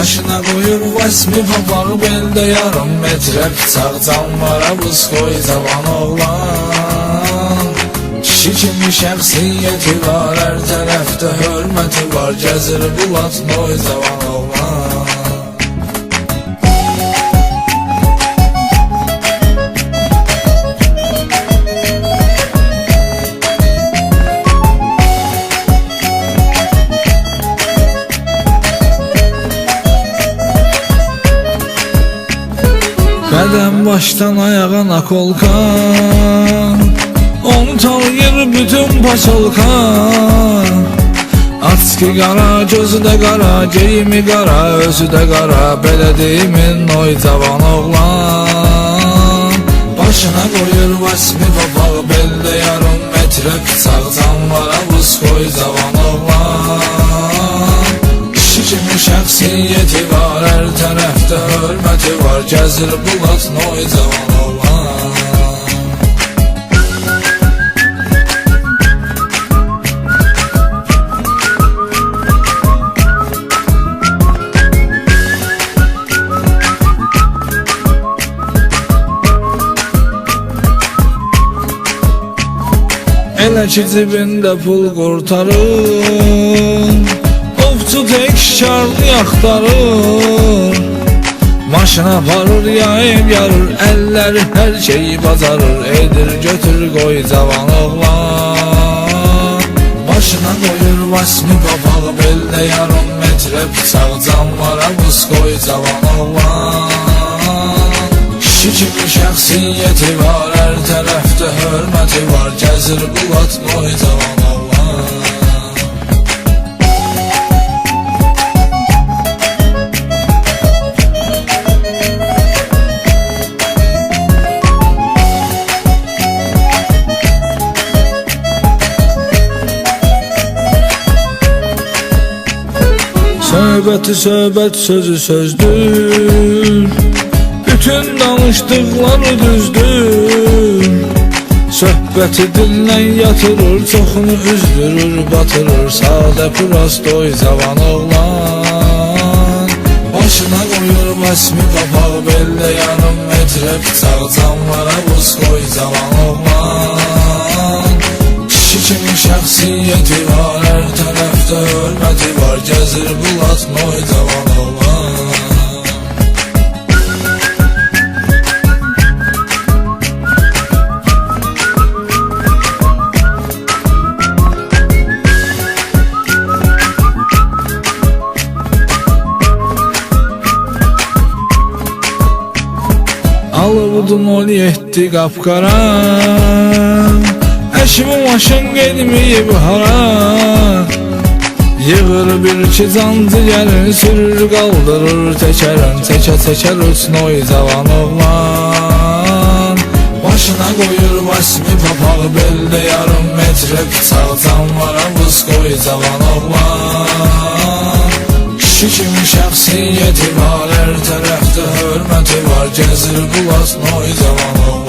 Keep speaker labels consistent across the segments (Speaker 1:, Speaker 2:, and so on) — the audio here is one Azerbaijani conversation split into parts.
Speaker 1: Başına qoyur vasmi papağı beldə yarım metrə bıçaq canvara buz qoy cavan oğlan. Kişi kimi şəxsiyyəti var, hər tərəfdə hörməti var, gəzir bulat noy cavan oğlan. Bədəm başdan ayağa nakolka, onu tanıyır bütün paçolka. Açki qara, gözü də qara, geyimi qara, özü də qara, belə deyimin oy cavan oğlan. Başına qoyur vasmi papağı beldə yarım metrə bıçaq canvara buz qoy cavan oğlan. Kişi kimi şəxsiyyəti var, hər tərəfdə hörməti var, gəzir bulat noy cavan oğlan. Elə ki cibində pul qurtarır, ovçu tek şarlı yaxtarır. Maşına aparır, yayıb yarır, əlləri hər şeyi bacarır, edir götür qoy cavan oğlan. Başına qoyur vasmi papağı beldə yarım metrə bıçaq canvara buz qoy cavan oğlan. Kişi kimi şəxsiyyəti var, hər tərəfdə hörməti var, gəzir bulat noy cavan oğlan. Söhbəti söhbət, sözü sözdür, bütün danışdıqları düzdür. Söhbəti dinlən yatırır, çoxunu üzdürür, batırır, sadə prost oy cavan oğlan. Başına qoyur vasmi papağı beldə yarım metrə bıçaq canvara buz qoy cavan oğlan. Kişi kimi şəxsiyyəti var, hər tərəfdə hörməti var, gəzir bulat noy cavan oğlan. Alıvudun ol yetdi qapqara, əşimi maşın gedməyib hara. Yığır bir iki cancı gəlin, sürür qaldırır təkərən, təkər uçnoy cavan oğlan. Başına qoyur vasmi papağı beldə yarım metrə bıçaq canvara buz qoy cavan oğlan. Kişi kimi şəxsiyyəti var, hər tərəfdə hörməti var, gəzir bulat noy cavan oğlan.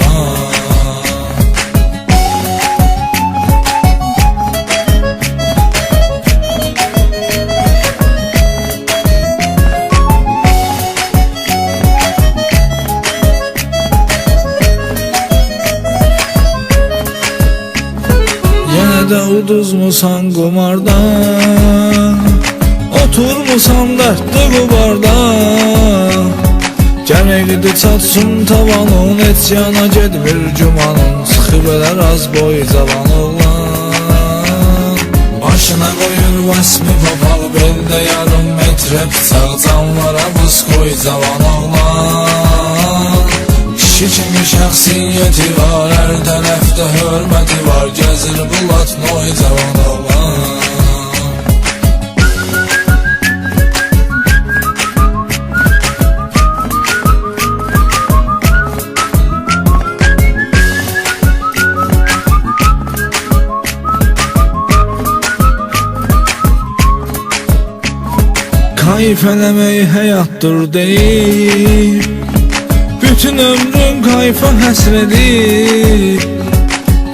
Speaker 1: Yenə də uduzmusan qumardan, oturmusan dərdli qubarda. Gəməkdi çatsın tavanın, heç yana gedmir gümanın, çıxıb elər az boy cavan oğlan. Başına qoyur vasmi papağı beldə yarım metrə bıçaq canvara buz qoy cavan oğlan. Kişi kimi şəxsiyyəti var, hər tərəfdə hörməti var, gəzir bulat noy cavan oğlan. Kayıf eləmək həyatdır deyib, bütün ömrün kayfa həsr edib.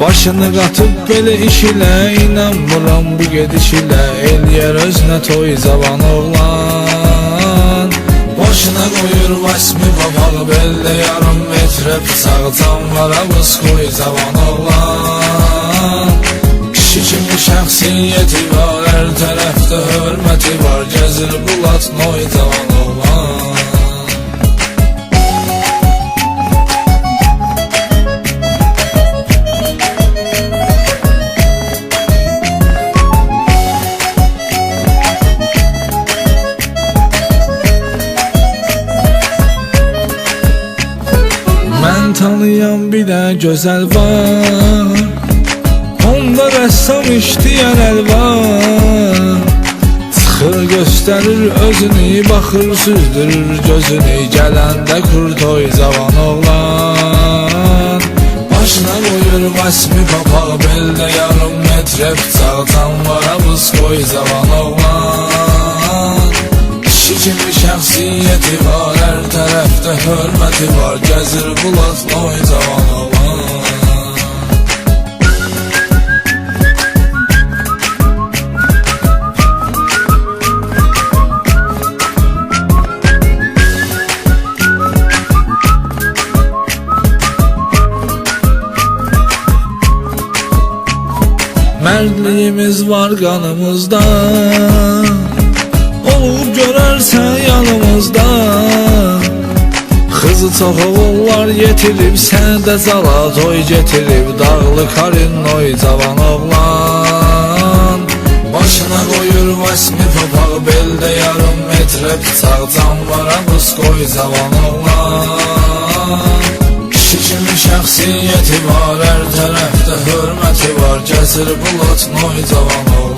Speaker 1: Başını qatıb belə iş ilə, inanmıram bu gediş ilə, eləyər özünə toy cavan oğlan. Başına qoyur vasmi papağı belli yarım metre bıçağı canlara buz koy cavan oğlan. Kişi kimi şəxsiyyəti var, hər tərəfdə hörməti var, gəzir bulat noy cavan oğlan. Mən tanıyan bir də gözəl var, onda rəssam işləyən əl var. Çıxır göstərir özünü, baxır süzdürür gözünü, gələndə kurtoy cavan oğlan. Başına qoyur vasmi papağı beldə yarım metre bıçaq canlara buz koy cavan oğlan. Kişi kimi şəxsiyyəti var, hər tərəfdə hörməti var, gəzir bulat noy cavan oğlan. Mərdliyimiz var qanımızda, olub görərsən yanımızda. Xızı çox oğullar yetirib, səndə cala toy getirib, dağlı karinoy cavan oğlan. Başına qoyur vasmi papağı beldə yarım metre bıçaq canlara buz koy cavan oğlan. Kişi kimi şəxsiyyəti var, hər tərəfdə hörməti var, gəzir bulat noy cavan oğlan.